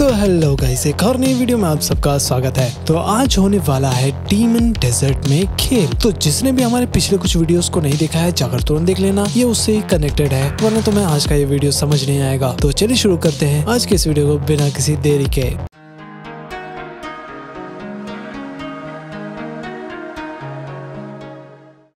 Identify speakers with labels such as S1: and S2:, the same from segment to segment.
S1: तो hello guys, एक और नई वीडियो में आप सबका स्वागत है। तो आज होने वाला है डीमन डेजर्ट में खेल। तो जिसने भी हमारे पिछले कुछ वीडियोस को नहीं देखा है, जाकर तुरंत देख लेना, ये उससे ही कनेक्टेड है, वरना तुम्हें आज का ये वीडियो समझ नहीं आएगा। तो चलिए शुरू करते हैं आज के इस वीडियो को बिना किसी देरी के।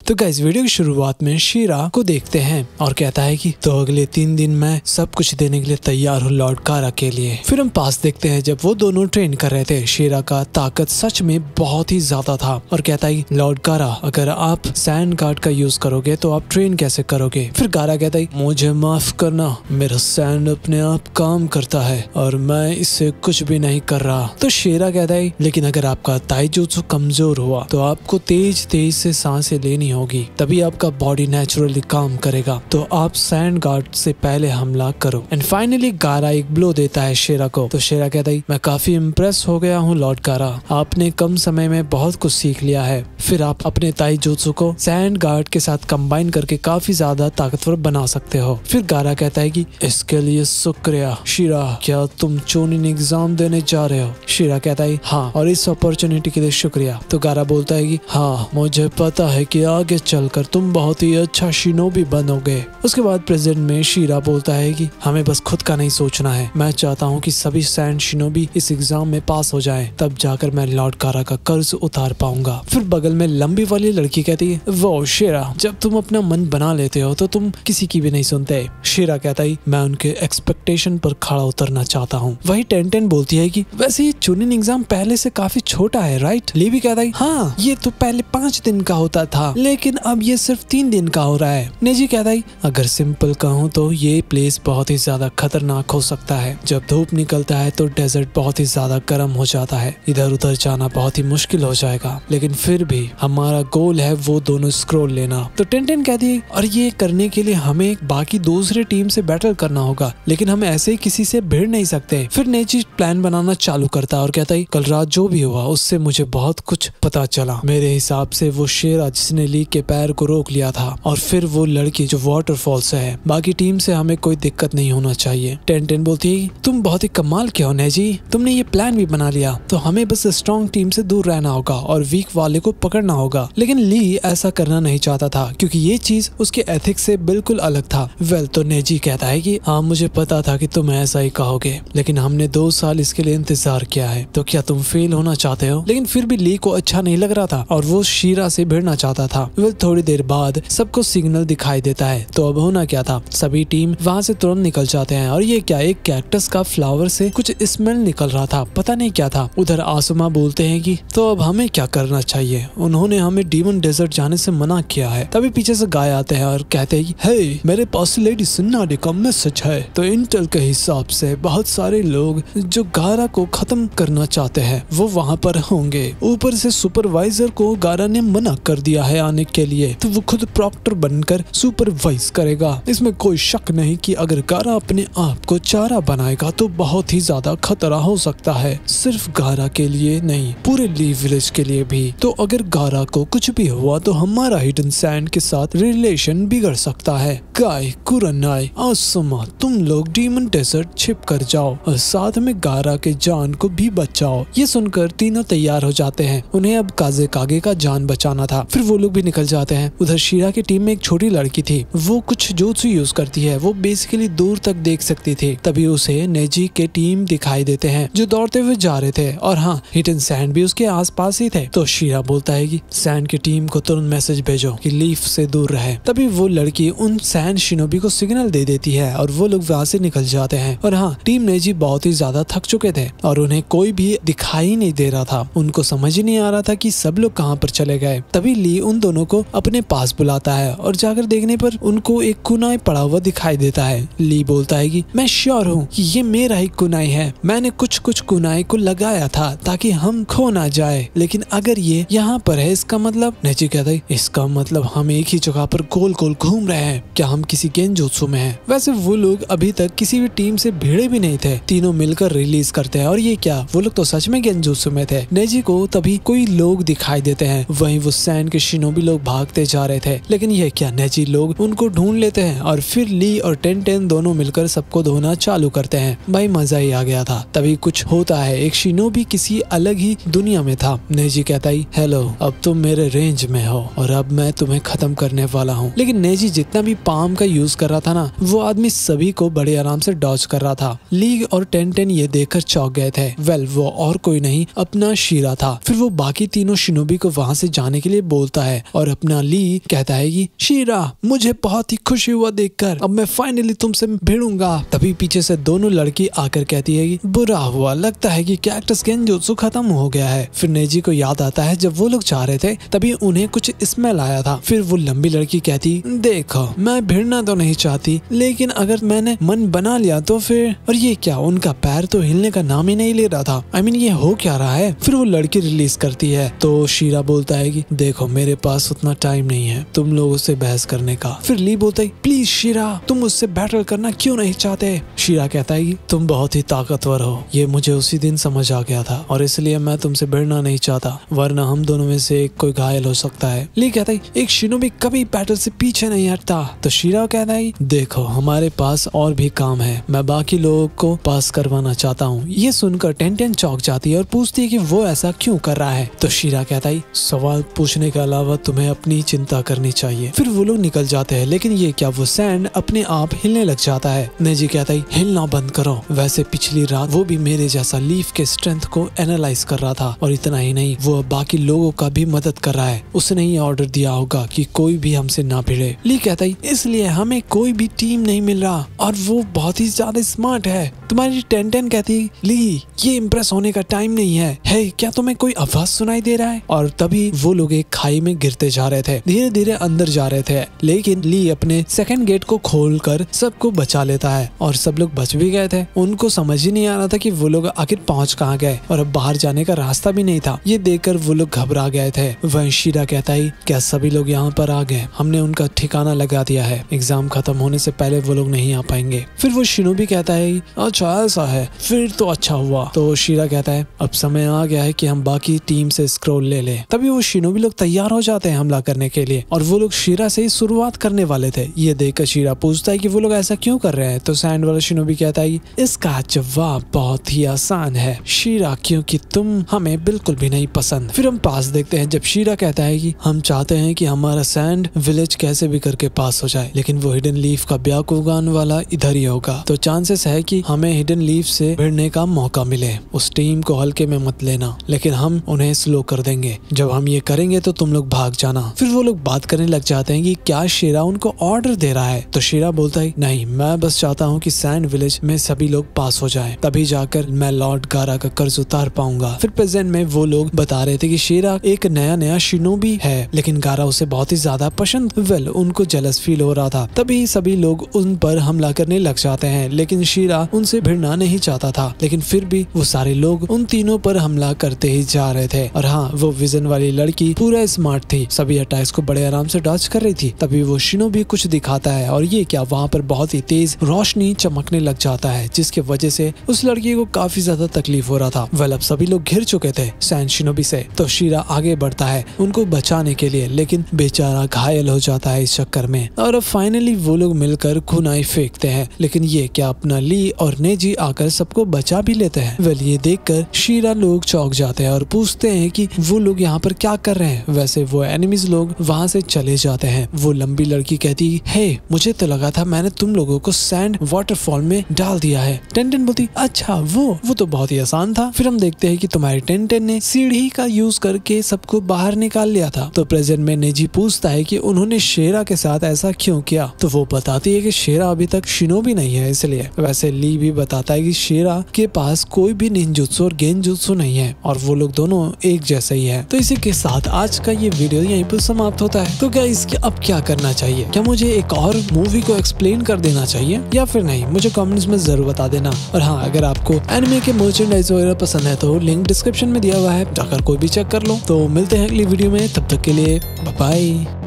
S1: तो गाइस, वीडियो की शुरुआत में शीरा को देखते हैं और कहता है कि तो अगले 3 दिन मैं सब कुछ देने के लिए तैयार हूँ लॉर्ड कारा के लिए। फिर हम पास देखते हैं जब वो दोनों ट्रेन कर रहे थे। शीरा का ताकत सच में बहुत ही ज्यादा था और कहता है लॉर्ड कारा, अगर आप सैंड गार्ड का यूज करोगे तो आप ट्रेन कैसे करोगे। फिर कारा कहता है मुझे माफ करना, मेरा सैंड अपने आप काम करता है और मैं इससे कुछ भी नहीं कर रहा। तो शीरा कहता है लेकिन अगर आपका ताइजुत्सु कमजोर हुआ तो आपको तेज तेज से सांसें लेनी होगी, तभी आपका बॉडी नेचुरली काम करेगा। तो आप सैंड गार्ड से पहले हमला करो। एंड फाइनली गारा एक ब्लो देता है शेरा को। तो शेरा कहता है मैं काफी इम्प्रेस हो गया हूँ लॉर्ड गारा, आपने कम समय में बहुत कुछ सीख लिया है। फिर आप अपने ताइजुत्सु को सैंड गार्ड के साथ कंबाइन करके काफी ज्यादा ताकतवर बना सकते हो। फिर गारा कहता है कि इसके लिए शुक्रिया शीरा, क्या तुम चोनिन एग्जाम देने जा रहे हो। शीरा कहता है हाँ, और इस अपॉर्चुनिटी के लिए शुक्रिया। तो गारा बोलता है कि हाँ, मुझे पता है कि आगे चलकर तुम बहुत ही अच्छा शिनोबी बनोगे। उसके बाद प्रेजेंट में शीरा बोलता है कि हमें बस खुद का नहीं सोचना है, मैं चाहता हूँ कि सभी सैंड शिनोबी इस एग्जाम में पास हो जाएं, तब जाकर मैं लॉर्ड कारा का कर्ज उतार पाऊंगा। फिर बगल में लंबी वाली लड़की कहती है वो शीरा, जब तुम अपना मन बना लेते हो तो तुम किसी की भी नहीं सुनते। शीरा कहता है मैं उनके एक्सपेक्टेशन पर खड़ा उतरना चाहता हूँ। वही टेंटेन बोलती है कि वैसे ये चुनिन एग्जाम पहले से काफी छोटा है राइट। ली भी कहता है हाँ, ये तो पहले 5 दिन का होता था लेकिन अब ये सिर्फ 3 दिन का हो रहा है। नेजी कहता है अगर सिंपल कहूँ तो ये प्लेस बहुत ही ज्यादा खतरनाक हो सकता है। जब धूप निकलता है तो डेजर्ट बहुत ही ज्यादा गर्म हो जाता है, इधर उधर जाना बहुत ही मुश्किल हो जाएगा, लेकिन फिर भी हमारा गोल है वो दोनों स्क्रोल लेना। तो टेंटेन कहती है और ये करने के लिए हमें बाकी दूसरे टीम से बैटल करना होगा, लेकिन हम ऐसे ही किसी से भिड़ नहीं सकते। फिर नेजी प्लान बनाना चालू करता है और कहता है कल रात जो भी हुआ उससे मुझे बहुत कुछ पता चला। मेरे हिसाब से वो शेरा जिसने ली के पैर को रोक लिया था, और फिर वो लड़की जो वाटरफॉल से है। बाकी टीम से हमें कोई दिक्कत नहीं होना चाहिए। टेंटेन बोलती है तुम बहुत ही कमाल के हो नेजी, तुमने ये प्लान भी बना लिया, तो हमें बस स्ट्रॉन्ग टीम से दूर रहना होगा और वीक वाले को पकड़ना होगा। लेकिन ली ऐसा करना नहीं चाहता था क्योंकि ये चीज उसके एथिक्स से बिल्कुल अलग था। वेल, तो नेजी कहता है कि हाँ, मुझे पता था कि तुम ऐसा ही कहोगे, लेकिन हमने 2 साल इसके लिए इंतजार किया है, तो क्या तुम फेल होना चाहते हो। लेकिन फिर भी ली को अच्छा नहीं लग रहा था और वो शीरा से भिड़ना चाहता था। वेल, थोड़ी देर बाद सबको सिग्नल दिखाई देता है। तो अब होना क्या था, सभी टीम वहाँ से तुरंत निकल जाते हैं। और ये क्या, एक कैक्टस का फ्लावर से कुछ स्मेल निकल रहा था, पता नहीं क्या था। उधर आसमा बोलते हैं कि तो अब हमें क्या करना चाहिए, उन्होंने हमें डीमन डेजर्ट जाने से मना किया है। तभी पीछे से गाय आते हैं और कहते हैं हे, मेरे पास लेडी सिन्नाडे का मैसेज है। तो इंटेल के हिसाब से बहुत सारे लोग जो गारा को खत्म करना चाहते हैं वो वहाँ पर होंगे। ऊपर से सुपरवाइजर को गारा ने मना कर दिया है आने के लिए, तो वो खुद प्रॉक्टर बनकर सुपरवाइज करेगा। इसमें कोई शक नहीं कि अगर गारा अपने आप को चारा बनाएगा तो बहुत ही ज्यादा खतरा हो सकता है, सिर्फ गारा के लिए नहीं, पूरे ली विलेज के लिए भी। तो अगर गारा को कुछ भी हुआ तो हमारा हिडन सैंड के साथ रिलेशन बिगड़ सकता है। गाय, कुरनाई, आसमा, तुम लोग डीमन डेजर्ट छिप कर जाओ और साथ में गारा के जान को भी बचाओ। ये सुनकर तीनों तैयार हो जाते हैं, उन्हें अब काजे कागे का जान बचाना था। फिर वो लोग भी निकल जाते हैं। उधर शीरा की टीम में एक छोटी लड़की थी, वो कुछ जोत्सु यूज करती है, वो बेसिकली दूर तक देख सकती थी। तभी उसे नेजी के टीम दिखाई देते हैं जो दौड़ते हुए जा रहे थे, और हाँ, हिडन सैंड भी उसके आसपास ही थे। तो शीरा बोलता है कि सैंड की टीम को तुरंत मैसेज भेजो कि लीफ से दूर रहे। तभी वो लड़की उन सैंड शिनोबी को सिग्नल दे देती है और वो लोग वहाँ से निकल जाते हैं। और हाँ, टीम नेजी बहुत ही ज्यादा थक चुके थे और उन्हें कोई भी दिखाई नहीं दे रहा था, उनको समझ ही नहीं आ रहा था कि सब लोग कहाँ पर चले गए। तभी ली उन दोनों को अपने पास बुलाता है और जाकर देखने पर उनको एक कुनाई पड़ा हुआ दिखाई देता है। ली बोलता है कि मैं श्योर हूँ कि ये मेरा ही कुनाई है, मैंने कुछ कुनाई को लगाया था ताकि हम खो ना जाए, लेकिन अगर ये यहाँ पर है इसका मतलब। नेजी कहता है इसका मतलब हम एक ही जगह पर गोल गोल घूम रहे हैं, क्या हम किसी गेंजोत्सु में हैं। वैसे वो लोग अभी तक किसी भी टीम से भिड़े भी नहीं थे, तीनों मिलकर रिलीज करते हैं। और ये क्या क्या वो लोग तो सच में गेंजुत्सु में थे। नेजी को तभी कोई लोग दिखाई देते हैं, वहीं वो सैंड के शिनोबी लोग भागते जा रहे थे, लेकिन ये क्या नेजी लोग उनको ढूंढ लेते हैं और फिर ली और टेन दोनों मिलकर सबको धोना चालू करते हैं। भाई मजा ही आ गया था। तभी कुछ होता है, एक शिनोबी किसी अलग ही दुनिया में था। नेजी कहता ही हेलो, अब तुम मेरे रेंज में हो और अब मैं तुम्हें खत्म करने वाला हूँ। लेकिन नेजी जितना भी पाम का यूज कर रहा था ना, वो आदमी सभी को बड़े आराम से डॉज कर रहा था। ली और टेन ये देखकर चौंक गए थे। वेल वो और कोई नहीं अपना शीरा था। फिर वो बाकी तीनों शिनोबी को वहाँ से जाने के लिए बोलता है और अपना ली कहता है कि शीरा, मुझे बहुत ही खुशी हुआ देखकर, अब मैं फाइनली तुमसे भिड़ूंगा। तभी पीछे से दोनों लड़की आकर कहती है कि बुरा हुआ, लगता है कि कैक्टस गेंजुत्सु खत्म हो गया है। फिर नेजी को याद आता है जब वो लोग जा रहे थे तभी उन्हें कुछ स्मेल आया था। फिर वो लंबी लड़की कहती देखो मैं भिड़ना तो नहीं चाहती, लेकिन अगर मैंने मन बना लिया तो फिर। और ये क्या, उनका पैर तो हिलने का नाम ही नहीं ले रहा था। I mean, ये हो क्या रहा है। फिर वो लड़की रिलीज करती है तो शीरा बोलता है कि देखो मेरे पास उतना टाइम नहीं है तुम लोगों से बहस करने का। फिर ली बोलता है प्लीज शीरा, तुम मुझसे बैटल करना क्यों नहीं चाहते। शीरा कहता है कि तुम बहुत ही ताकतवर हो, ये मुझे उसी दिन समझ आ गया था और इसलिए मैं तुमसे भिड़ना नहीं चाहता, वरना हम दोनों में से एक कोई घायल हो सकता है। ली कहता है एक शिनोबी कभी बैटल से पीछे नहीं हटता। तो शीरा कहता है देखो हमारे पास और भी काम है, मैं बाकी लोगों को पास करवाना चाहता हूँ। ये सुनकर टेन चौंक जाती है और पूछती है कि वो ऐसा क्यों कर रहा है। तो शीरा कहता है सवाल पूछने के अलावा तुम्हें अपनी चिंता करनी चाहिए। फिर वो लोग निकल जाते हैं, लेकिन ये क्या, वो सैंड अपने आप हिलने लग जाता है। नेजी कहता है हिलना बंद करो। वैसे पिछली रात वो भी मेरे जैसा लीफ के स्ट्रेंथ को एनालाइज कर रहा था और इतना ही नहीं, वो बाकी लोगों का भी मदद कर रहा है। उसने ही ऑर्डर दिया होगा कि कोई भी हमसे ना भिड़े। ली कहता है इसलिए हमें कोई भी टीम नहीं मिल रहा और वो बहुत ही ज्यादा स्मार्ट है। तुम्हारी टेन कहती ली ये इम्प्रेस होने का टाइम नहीं है। हे क्या तुम्हें कोई आवाज सुनाई दे रहा है। और तभी वो लोग एक खाई में गिरते जा रहे थे, धीरे धीरे अंदर जा रहे थे, लेकिन ली अपने सेकंड गेट को खोलकर सबको बचा लेता है और सब लोग बच भी गए थे। उनको समझ ही नहीं आ रहा था कि वो लोग आखिर पहुंच कहाँ गए और अब बाहर जाने का रास्ता भी नहीं था। ये देखकर वो लोग घबरा गए थे। वहीं शीरा कहता है क्या सभी लोग यहाँ पर आ गए, हमने उनका ठिकाना लगा दिया है, एग्जाम खत्म होने से पहले वो लोग नहीं आ पाएंगे। फिर वो शिनोबी कहता है अच्छा ऐसा है, फिर तो अच्छा हुआ। तो शीरा कहता है अब समय आ गया है कि हम बाकी टीम से स्क्रॉल ले लें। तभी वो शिनोबी लोग तैयार हो जाते हैं हमला करने के लिए और वो लोग शीरा से ही शुरुआत करने वाले थे। ये देखकर शीरा पूछता है कि वो लोग ऐसा क्यों कर रहे हैं। तो सैंड वाला शिनोबी कहता है इसका जवाब बहुत ही आसान है शीरा, क्योंकि तुम हमें बिल्कुल भी नहीं पसंद। फिर हम पास देखते हैं जब शीरा कहता है कि हम चाहते हैं कि हमारा सैंड विलेज कैसे भी करके पास हो जाए, लेकिन वो हिडन लीफ का ब्याकुगान वाला इधर ही होगा, तो चांसेस है कि हमें हिडन लीफ से भिड़ने का मौका मिले। उस टीम को हल्के में मत लेना, लेकिन हम उन्हें स्लो कर देंगे। जब हम ये करेंगे तो तुम लोग भाग जाना। फिर वो लोग बात करने लग जाते हैं कि क्या शीरा उनको ऑर्डर दे रहा है। तो शीरा बोलता है नहीं, मैं बस चाहता हूँ कि सैंड विलेज में सभी लोग पास हो जाएं, तभी जाकर मैं लॉर्ड गारा का कर्ज उतार पाऊंगा। फिर प्रेजेंट में वो लोग बता रहे थे कि शीरा एक नया शिनोबी है, लेकिन गारा उसे बहुत ही ज्यादा पसंद। वेल उनको जेलस फील हो रहा था। तभी सभी लोग उन पर हमला करने लग जाते हैं, लेकिन शीरा उनसे भिड़ना नहीं चाहता था। लेकिन फिर भी वो सारे लोग उन तीनों पर हमला करते ही जा रहे थे। और हाँ, वो विजन वाली लड़की पूरा स्मार्ट थी, सभी अटैक्स को बड़े आराम से डॉज कर रही थी। तभी वो शिनोबी कुछ दिखाता है और ये क्या, वहाँ पर बहुत ही तेज रोशनी चमकने लग जाता है, जिसके वजह से उस लड़की को काफी ज्यादा तकलीफ हो रहा था। वेल अब सभी लोग घिर चुके थे सैंड शिनोबी से। तो शीरा आगे बढ़ता है उनको बचाने के लिए, लेकिन बेचारा घायल हो जाता है इस चक्कर में। और अब फाइनली वो लोग मिलकर खुनाई फेंकते हैं, लेकिन ये क्या, अपना ली और नेजी आकर सबको बचा भी लेते हैं। वेल ये देखकर शीरा लोग चौंक जाते हैं और पूछते हैं कि वो लोग यहाँ पर क्या कर रहे हैं। वैसे वो एनिमीज लोग वहाँ से चले जाते हैं। वो लंबी लड़की कहती हे मुझे तो लगा था मैंने तुम लोगों को सैंड वाटरफॉल में डाल दिया है। टेन बोलती अच्छा वो तो बहुत ही आसान था। फिर हम देखते हैं कि तुम्हारी टेन ने सीढ़ी का यूज करके सबको बाहर निकाल लिया था। तो प्रेजेंट में नेजी पूछता है कि उन्होंने शेरा के साथ ऐसा क्यों किया। तो वो बताती है कि शेरा अभी तक शिनोबी नहीं है इसलिए। वैसे ली भी बताता है कि शेरा के पास कोई भी निंजुत्सु और गेंजुत्सु नहीं है और वो लोग दोनों एक जैसे ही है। तो इसी के साथ आज का ये वीडियो यहीं पर समाप्त होता है। तो गाइस अब क्या करना चाहिए, क्या मुझे एक और मूवी को एक्सप्लेन कर देना चाहिए या फिर नहीं, मुझे कमेंट्स में जरूर बता देना। और हाँ, अगर आपको एनिमे के मर्चेंडाइज वगैरह पसंद है तो लिंक डिस्क्रिप्शन में दिया हुआ है, जाकर कोई भी चेक कर लो। तो मिलते हैं अगली वीडियो में, तब तक के लिए बाय बाय।